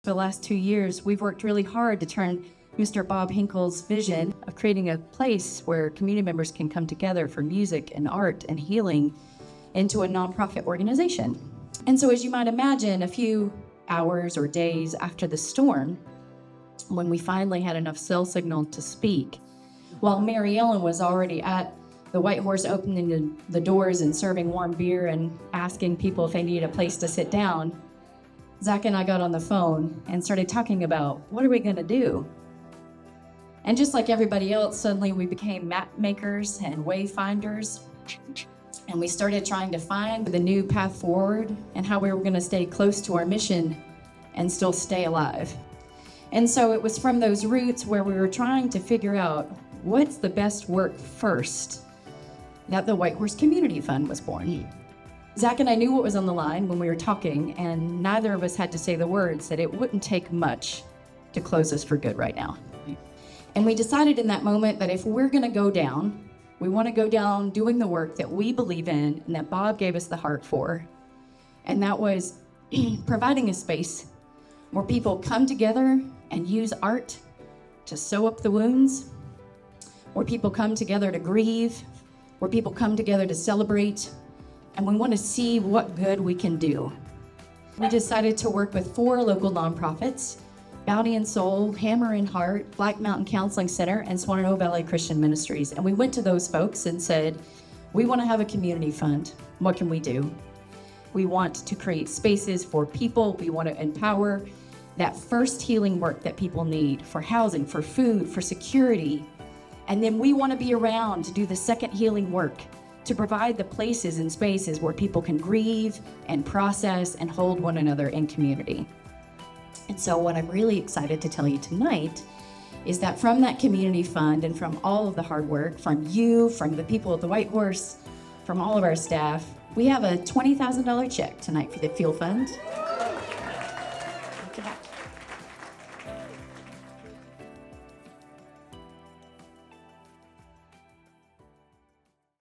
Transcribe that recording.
For the last 2 years, we've worked really hard to turn Mr. Bob Hinkle's vision of creating a place where community members can come together for music and art and healing into a nonprofit organization. And so, as you might imagine, a few hours or days after the storm, when we finally had enough cell signal to speak, while Mary Ellen was already at the White Horse opening the doors and serving warm beer and asking people if they needed a place to sit down, Zach and I got on the phone and started talking about, what are we going to do? And just like everybody else, suddenly we became map makers and wayfinders. And we started trying to find the new path forward and how we were going to stay close to our mission and still stay alive. And so it was from those roots where we were trying to figure out what's the best work first that the White Horse Community Fund was born. Zach and I knew what was on the line when we were talking, and neither of us had to say the words that it wouldn't take much to close us for good right now. And we decided in that moment that if we're going to go down, we want to go down doing the work that we believe in and that Bob gave us the heart for. And that was providing a space where people come together and use art to sew up the wounds, where people come together to grieve, where people come together to celebrate, and we want to see what good we can do. We decided to work with 4 local nonprofits: Bounty and Soul, Hammer and Heart, Black Mountain Counseling Center, and Swanano Valley Christian Ministries. And we went to those folks and said, we want to have a community fund. What can we do? We want to create spaces for people. We want to empower that first healing work that people need for housing, for food, for security. And then we want to be around to do the second healing work, to provide the places and spaces where people can grieve and process and hold one another in community. And so what I'm really excited to tell you tonight is that from that community fund and from all of the hard work, from you, from the people at the White Horse, from all of our staff, we have a $20,000 check tonight for the Fuel Fund. Look at that.